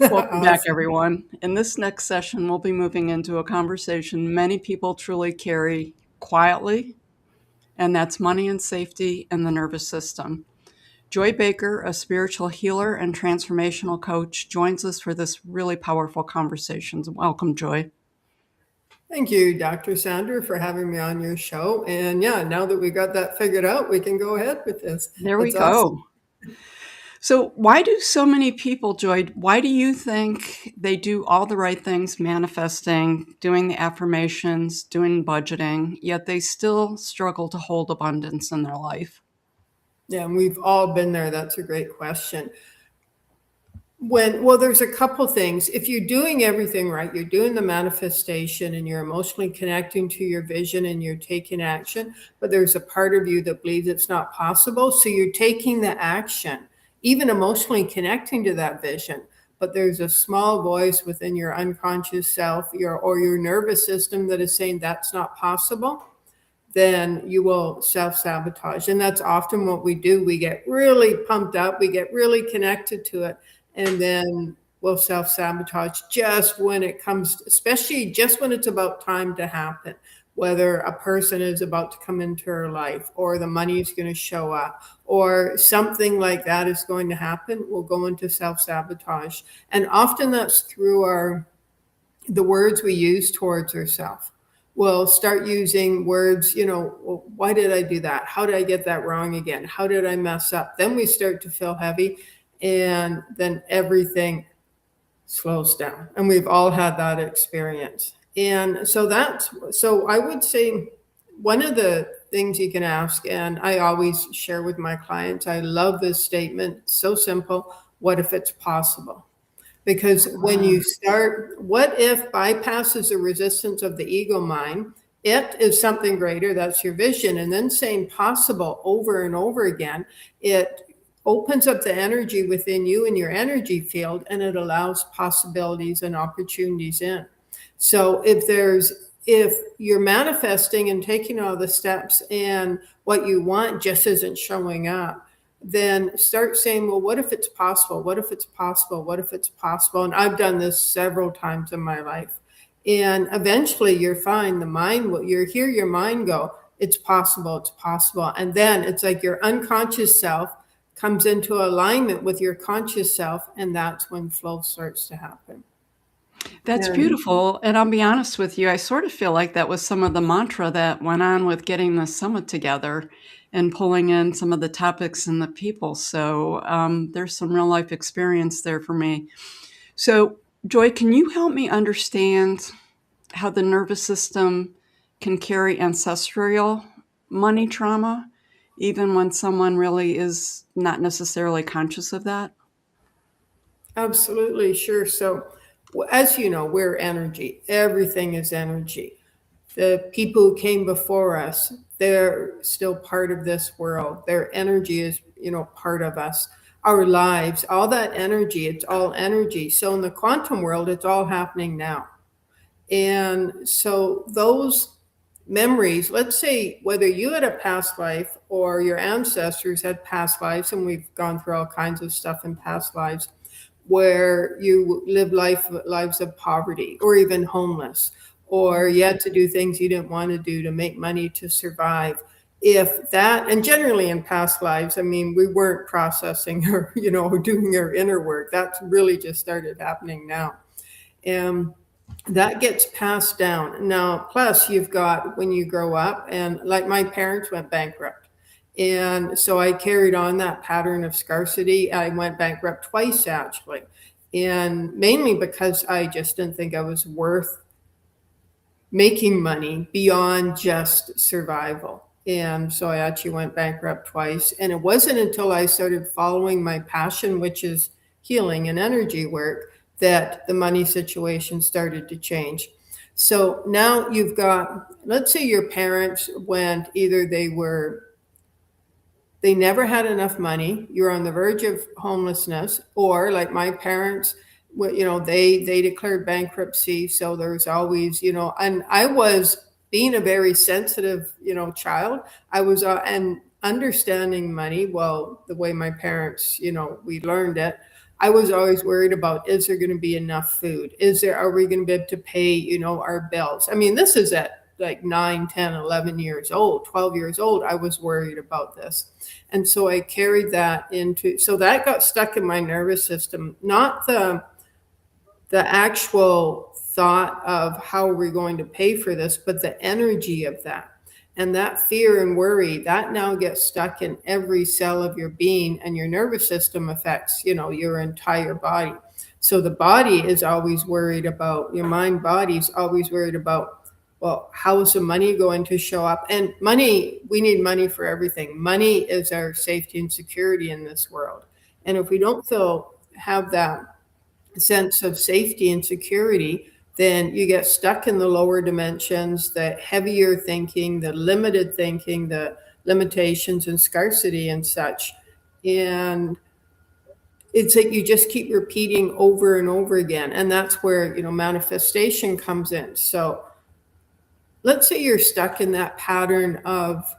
Welcome back, Awesome. everyone. In this next session, we'll be moving into a conversation many people truly carry quietly, and that's money and safety and the nervous system. Joy Baker, a spiritual healer and transformational coach, joins us for this really powerful conversation. Welcome, Joy. Thank you, Dr. Sandra, for having me on your show. And yeah, now that we got that figured out, we can go ahead with this. There we That's go. awesome. So, why do so many people, Joy, why do you think they do all the right things, manifesting, doing the affirmations, doing budgeting, yet they still struggle to hold abundance in their life? Yeah, and we've all been there. That's a great question. Well, there's a couple things. If you're doing everything right, you're doing the manifestation and you're emotionally connecting to your vision and you're taking action, but there's a part of you that believes it's not possible. So you're taking the action, even emotionally connecting to that vision. But there's a small voice within your unconscious self, your nervous system that is saying that's not possible. Then you will self sabotage. And that's often what we do. We get really pumped up, we get really connected to it, and then we'll self sabotage just when it comes, especially just when it's about time to happen. Whether a person is about to come into our life, or the money is going to show up, or something like that is going to happen, we'll go into self sabotage. And often that's through the words we use towards ourselves. We'll start using words, well, why did I do that? How did I get that wrong again? How did I mess up? Then we start to feel heavy, and then everything slows down. And we've all had that experience. And so I would say one of the things you can ask, and I always share with my clients, I love this statement, so simple: what if it's possible? Because when Ah, you start, what if bypasses the resistance of the ego mind? It is something greater, that's your vision. And then saying possible over and over again, it opens up the energy within you and your energy field, and it allows possibilities and opportunities in. So if you're manifesting and taking all the steps and what you want just isn't showing up, then start saying, well, what if it's possible? What if it's possible? What if it's possible? And I've done this several times in my life. And eventually you're fine. The mind will, you hear your mind go, it's possible, it's possible. And then it's like your unconscious self comes into alignment with your conscious self. And that's when flow starts to happen. that's And beautiful. And I'll be honest with you, I sort of feel like that was some of the mantra that went on with getting the summit together and pulling in some of the topics and the people. So there's some real life experience there for me. So, Joy, can you help me understand how the nervous system can carry ancestral money trauma, even when someone really is not necessarily conscious of that? absolutely, sure. So, as you know, we're energy, everything is energy. The people who came before us, they're still part of this world. Their energy is, part of us. Our lives, all that energy, it's all energy. So in the quantum world, it's all happening now. And so those memories, let's say whether you had a past life or your ancestors had past lives, and we've gone through all kinds of stuff in past lives, where you live lives of poverty or even homeless, or you had to do things you didn't want to do to make money to survive. If that, and generally in past lives, I mean, we weren't processing or, doing our inner work. That's really just started happening now. And that gets passed down. Now, plus you've got when you grow up, and like my parents went bankrupt. And so I carried on that pattern of scarcity. I went bankrupt twice, actually. And mainly because I just didn't think I was worth making money beyond just survival. And so I actually went bankrupt twice. And it wasn't until I started following my passion, which is healing and energy work, that the money situation started to change. So now you've got, let's say your parents went, either they never had enough money, you're on the verge of homelessness, or like my parents, they declared bankruptcy. So there's always, and I was, being a very sensitive, child, I was, and understanding money well, the way my parents, we learned it, I was always worried about, is there going to be enough food? Are we going to be able to pay, our bills? I mean, this is at like 9, 10, 11 years old, 12 years old. I was worried about this. And so I carried that so that got stuck in my nervous system, not the actual thought of how we're going to pay for this, but the energy of that. And that fear and worry, that now gets stuck in every cell of your being, and your nervous system affects, your entire body. So the body is always worried about, your mind body's always worried about, well, how is the money going to show up? And money, we need money for everything. Money is our safety and security in this world. And if we don't have that sense of safety and security, then you get stuck in the lower dimensions, the heavier thinking, the limited thinking, the limitations and scarcity and such. And it's like you just keep repeating over and over again. And that's where, manifestation comes in. So let's say you're stuck in that pattern of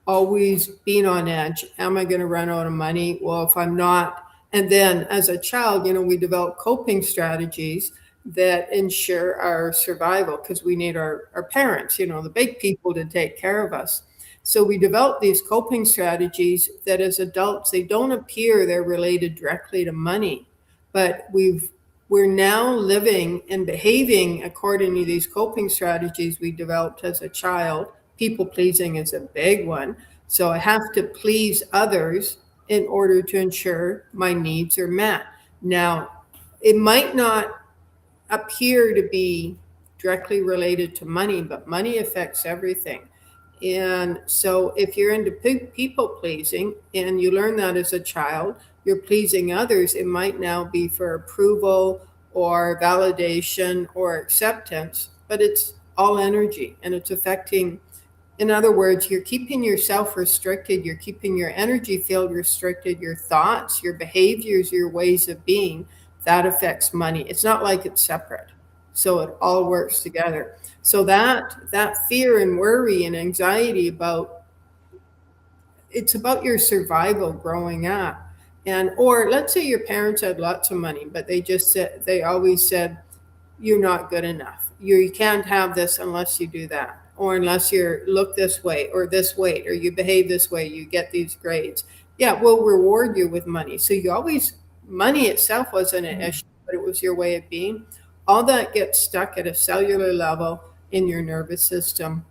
always being on edge. Am I going to run out of money? Well, if I'm not. And then as a child, we develop coping strategies that ensure our survival, because we need our parents, the big people, to take care of us. So we develop these coping strategies that as adults, they don't appear they're related directly to money, but we're now living and behaving according to these coping strategies we developed as a child. People pleasing is a big one. So I have to please others in order to ensure my needs are met. Now, it might not appear to be directly related to money, but money affects everything. And so if you're into people pleasing and you learn that as a child, you're pleasing others, it might now be for approval or validation or acceptance, but it's all energy and it's affecting. In other words, you're keeping yourself restricted, you're keeping your energy field restricted, your thoughts, your behaviors, your ways of being. That affects money. It's not like it's separate. So it all works together. So that fear and worry and anxiety it's about your survival growing up. And or let's say your parents had lots of money, but they always said, you're not good enough. You can't have this unless you do that, or unless you look this way or this weight, or you behave this way, you get these grades. Yeah, we'll reward you with money. So money itself wasn't an issue, but it was your way of being. All that gets stuck at a cellular level in your nervous system.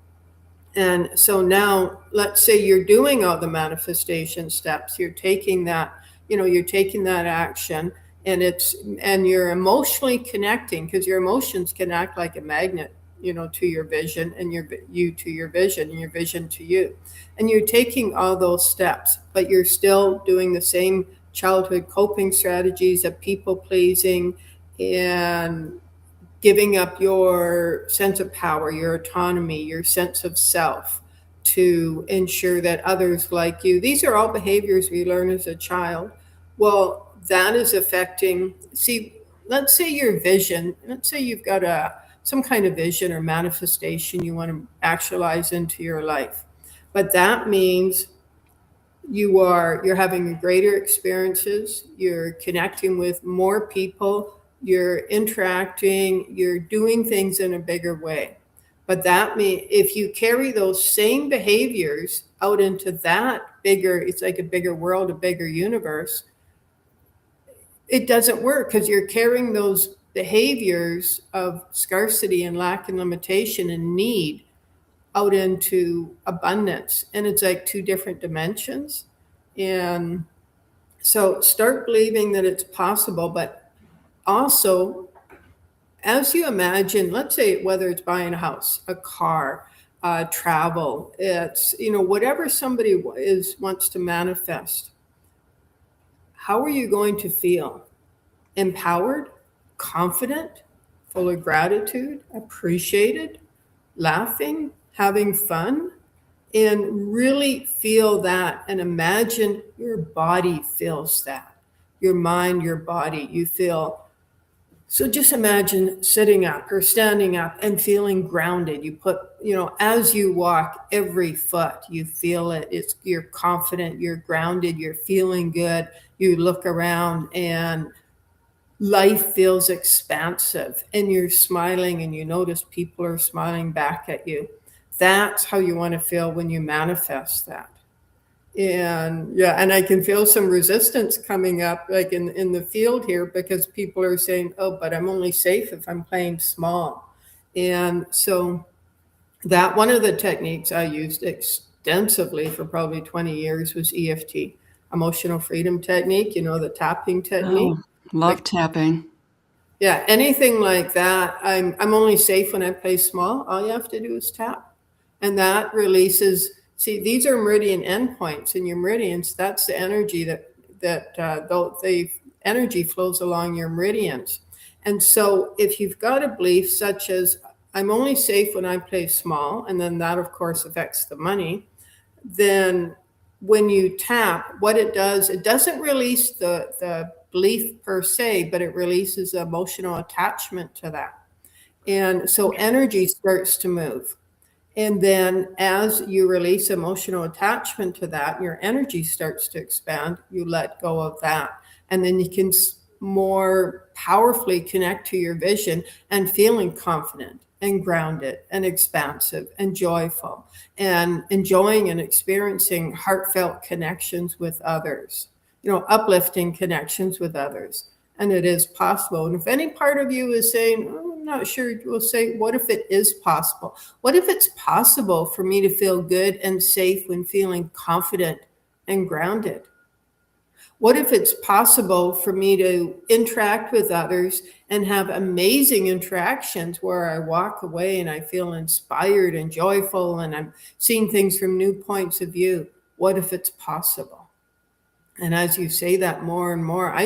And so now, let's say you're doing all the manifestation steps, you're taking that action, and you're emotionally connecting, because your emotions can act like a magnet, to your vision, and you to your vision, and your vision to you. And you're taking all those steps, but you're still doing the same childhood coping strategies of people pleasing and giving up your sense of power, your autonomy, your sense of self to ensure that others like you. These are all behaviors we learn as a child. Well, that is affecting, let's say your vision, let's say you've got some kind of vision or manifestation you want to actualize into your life. But that means you're having greater experiences, you're connecting with more people, you're interacting, you're doing things in a bigger way. But that means if you carry those same behaviors out into that bigger, it's like a bigger world, a bigger universe, it doesn't work, because you're carrying those behaviors of scarcity and lack and limitation and need out into abundance. And it's like two different dimensions. And so start believing that it's possible, but also, as you imagine, let's say whether it's buying a house, a car, travel, it's, whatever somebody wants to manifest, how are you going to feel? Empowered, confident, full of gratitude, appreciated, laughing, having fun, and really feel that and imagine your body feels that. Your mind, your body, you feel. So just imagine sitting up or standing up and feeling grounded. You put, as you walk, every foot, you feel it. You're confident, you're grounded, you're feeling good. You look around and life feels expansive and you're smiling and you notice people are smiling back at you. That's how you want to feel when you manifest that. And yeah, and I can feel some resistance coming up like in the field here because people are saying, oh, but I'm only safe if I'm playing small. And so that one of the techniques I used extensively for probably 20 years was EFT, emotional freedom technique, the tapping Oh, technique. love Like, tapping. yeah, anything like that. I'm only safe when I play small. All you have to do is tap. And that releases, see, these are meridian endpoints, and your meridians, that's the energy the energy flows along your meridians. And so if you've got a belief such as I'm only safe when I play small, and then that of course affects the money, then when you tap, what it does, it doesn't release the belief per se, but it releases emotional attachment to that. And so energy starts to move. And then as you release emotional attachment to that, your energy starts to expand. You let go of that. And then you can more powerfully connect to your vision and feeling confident and grounded and expansive and joyful and enjoying and experiencing heartfelt connections with others, uplifting connections with others. And it is possible. And if any part of you is saying, oh, I'm not sure, we'll say, what if it is possible? What if it's possible for me to feel good and safe when feeling confident and grounded? What if it's possible for me to interact with others and have amazing interactions where I walk away and I feel inspired and joyful and I'm seeing things from new points of view? What if it's possible? And as you say that more and more, I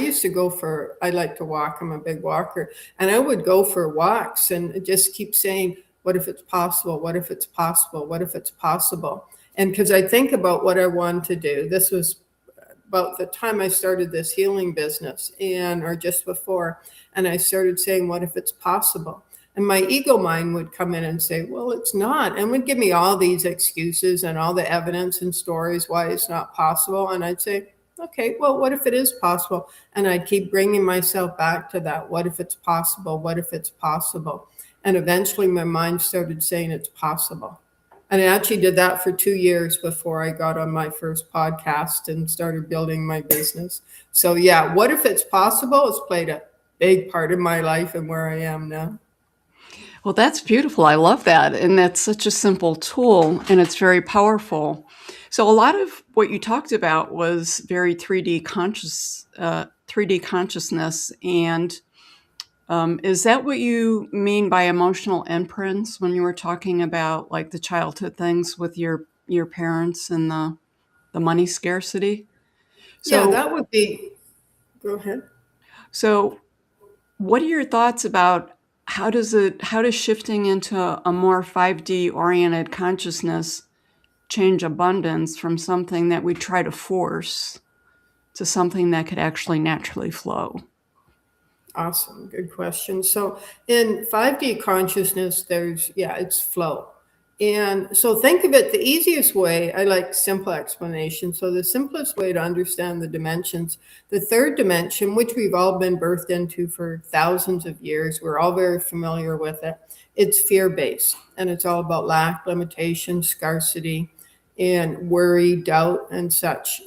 like to walk, I'm a big walker, and I would go for walks and just keep saying, what if it's possible? What if it's possible? What if it's possible? And because I think about what I want to do, this was about the time I started this healing business or just before, and I started saying, what if it's possible? And my ego mind would come in and say, well, it's not, and would give me all these excuses and all the evidence and stories why it's not possible. And I'd say, okay, well, what if it is possible? And I'd keep bringing myself back to that. What if it's possible? What if it's possible? And eventually my mind started saying it's possible. And I actually did that for 2 years before I got on my first podcast and started building my business. So, yeah, what if it's possible? It's played a big part in my life and where I am now. Well, that's beautiful. I love that. And that's such a simple tool and it's very powerful. So a lot of what you talked about was very 3D consciousness. And is that what you mean by emotional imprints when you were talking about like the childhood things with your parents and the money scarcity? Yeah, So that would be, go ahead. so what are your thoughts about how does shifting into a more 5D oriented consciousness change abundance from something that we try to force to something that could actually naturally flow? Awesome. Good question. So in 5D consciousness, it's flow. And so think of it the easiest way. I like simple explanation. So the simplest way to understand the dimensions, the third dimension, which we've all been birthed into for thousands of years, we're all very familiar with it. It's fear based and it's all about lack, limitation, scarcity, and worry, doubt, and such.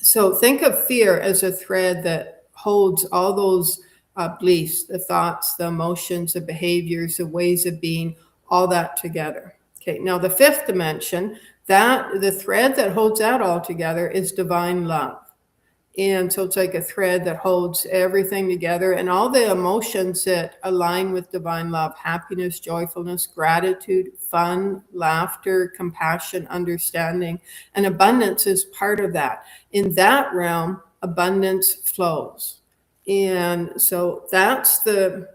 So think of fear as a thread that holds all those beliefs, the thoughts, the emotions, the behaviors, the ways of being, all that together. Okay, now the fifth dimension, that the thread that holds that all together is divine love. And so it's like a thread that holds everything together and all the emotions that align with divine love: happiness, joyfulness, gratitude, fun, laughter, compassion, understanding. And abundance is part of that. In that realm, abundance flows. And so the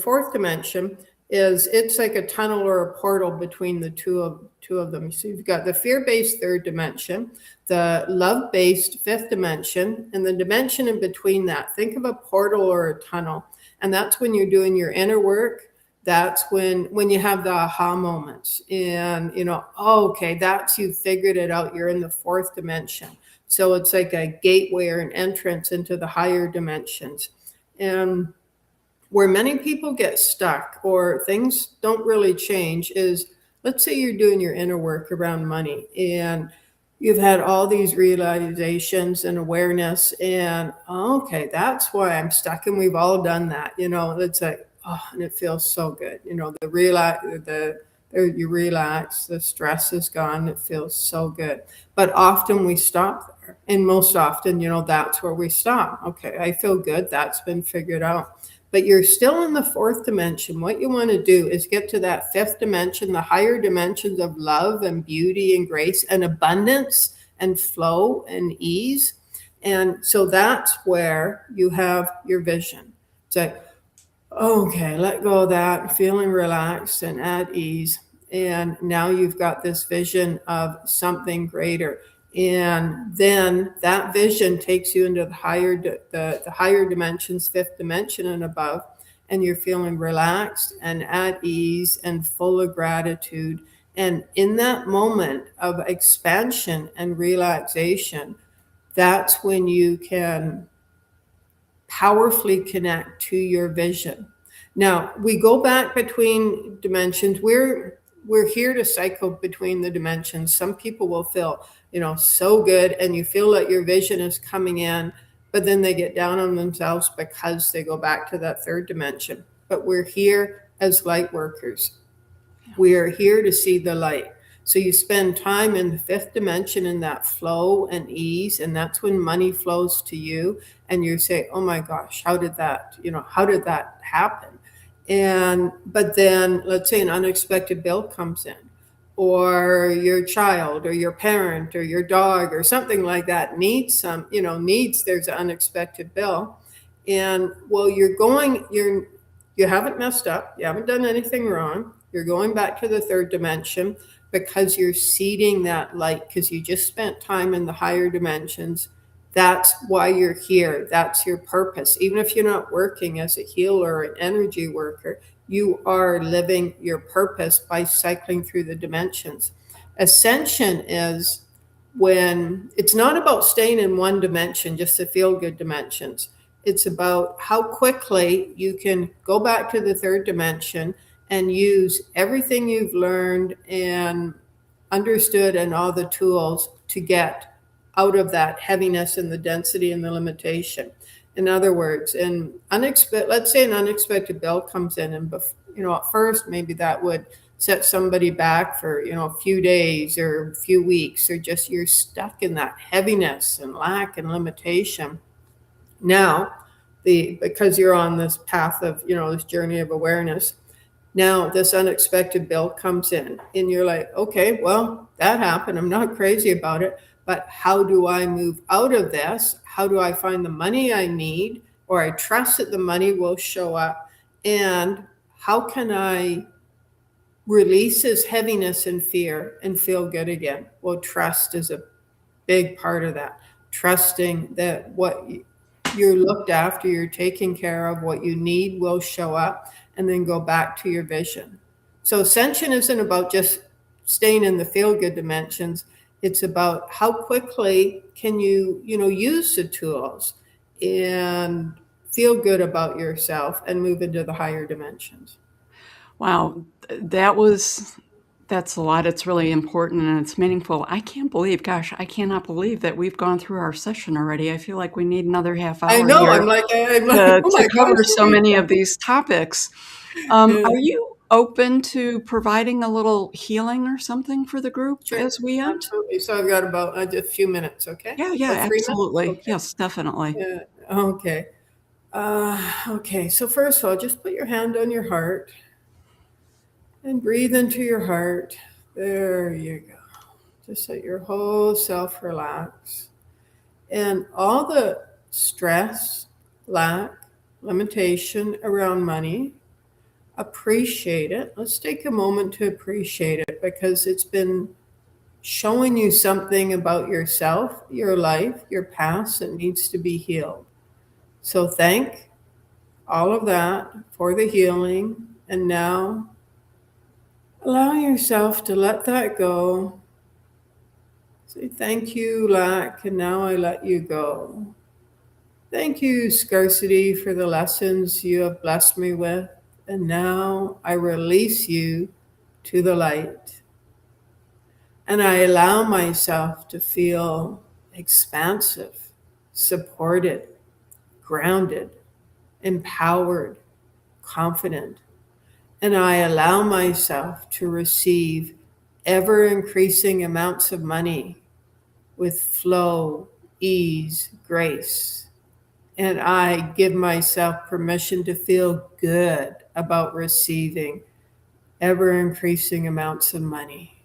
fourth dimension is, it's like a tunnel or a portal between the two of them. So you've got the fear-based third dimension, the love-based fifth dimension, and the dimension in between that. Think of a portal or a tunnel, and that's when you're doing your inner work, That's when you have the aha moments, and oh, okay, that's, you figured it out, you're in the fourth dimension. So it's like a gateway or an entrance into the higher dimensions. And where many people get stuck or things don't really change is, let's say you're doing your inner work around money, and you've had all these realizations and awareness, and oh, okay, that's why I'm stuck. And we've all done that. It's like, oh, and it feels so good. You relax, the stress is gone, it feels so good. But often we stop there, and most often, that's where we stop. Okay, I feel good, that's been figured out. But you're still in the fourth dimension. What you want to do is get to that fifth dimension, the higher dimensions of love and beauty and grace and abundance and flow and ease. And so that's where you have your vision. It's like, okay, let go of that, feeling relaxed and at ease. And now you've got this vision of something greater. And then that vision takes you into the higher dimensions, fifth dimension and above, and you're feeling relaxed and at ease and full of gratitude. And in that moment of expansion and relaxation, that's when you can powerfully connect to your vision. Now, we go back between dimensions. We're here to cycle between the dimensions. Some people will feel, so good, and you feel like your vision is coming in, but then they get down on themselves because they go back to that third dimension. But we're here as light workers. We are here to see the light. So you spend time in the fifth dimension in that flow and ease, and that's when money flows to you. And you say, "Oh my gosh, how did that happen?" But then, let's say an unexpected bill comes in, or your child, or your parent, or your dog, or something like that there's an unexpected bill, and well, you haven't messed up, you haven't done anything wrong. You're going back to the third dimension because you're seeding that light, because you just spent time in the higher dimensions. That's why you're here. That's your purpose. Even if you're not working as a healer or an energy worker, you are living your purpose by cycling through the dimensions. Ascension is when it's not about staying in one dimension, just the feel good dimensions. It's about how quickly you can go back to the third dimension and use everything you've learned and understood and all the tools to get out of that heaviness and the density and the limitation. In other words, let's say an unexpected bill comes in, and at first maybe that would set somebody back for a few days or a few weeks, or just you're stuck in that heaviness and lack and limitation. Now, because you're on this path of this journey of awareness, now this unexpected bill comes in, and you're like, okay, well, that happened. I'm not crazy about it, but how do I move out of this? How do I find the money I need, or I trust that the money will show up? And how can I release this heaviness and fear and feel good again? Well, trust is a big part of that. Trusting that what you're looked after, you're taken care of, what you need will show up, and then go back to your vision. So ascension isn't about just staying in the feel-good dimensions. It's about how quickly can you, use the tools and feel good about yourself and move into the higher dimensions. Wow, that's a lot. It's really important and it's meaningful. I cannot believe that we've gone through our session already. I feel like we need another half I hour know. here I'm like, oh to my gosh. cover so many of these topics. Yeah, Are you open to providing a little healing or something for the group sure, as we end? absolutely. So I've got about a few minutes. Okay, Yeah, yeah, about 3 minutes. absolutely. Okay. Yes, definitely. Yeah. Okay. Okay. So first of all, just put your hand on your heart and breathe into your heart. There you go. Just let your whole self relax. And all the stress, lack, limitation around money, appreciate it. Let's take a moment to appreciate it, because it's been showing you something about yourself, your life, your past that needs to be healed. So thank all of that for the healing. And now, allow yourself to let that go. Say, thank you, lack, and now I let you go. Thank you, scarcity, for the lessons you have blessed me with. And now I release you to the light. And I allow myself to feel expansive, supported, grounded, empowered, confident. And I allow myself to receive ever increasing amounts of money with flow, ease, grace. And I give myself permission to feel good about receiving ever increasing amounts of money.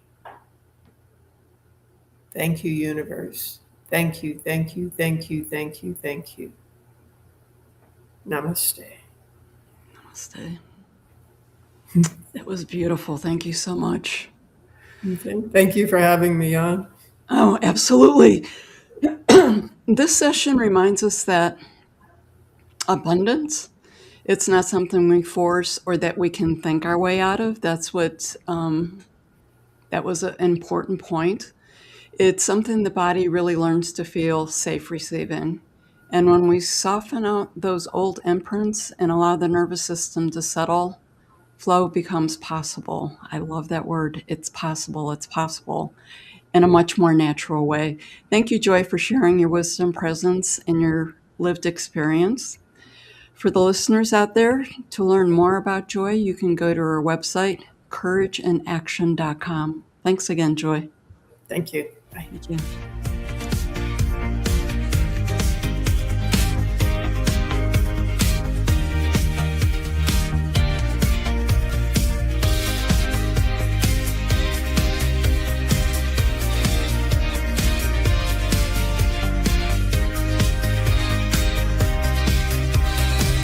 Thank you, universe. Thank you, thank you, thank you, thank you, thank you. Namaste. Namaste. It was beautiful. Thank you so much. Okay. Thank you for having me on. Oh, absolutely. This session reminds us that abundance, it's not something we force or that we can think our way out of. That's what, that was an important point. It's something the body really learns to feel safe receiving. And when we soften out those old imprints and allow the nervous system to settle, flow becomes possible. I love that word. It's possible. It's possible in a much more natural way. Thank you, Joy, for sharing your wisdom, presence, and your lived experience. For the listeners out there, to learn more about Joy, you can go to her website, courageandaction.com. Thanks again, Joy. Thank you. Bye. Thank you.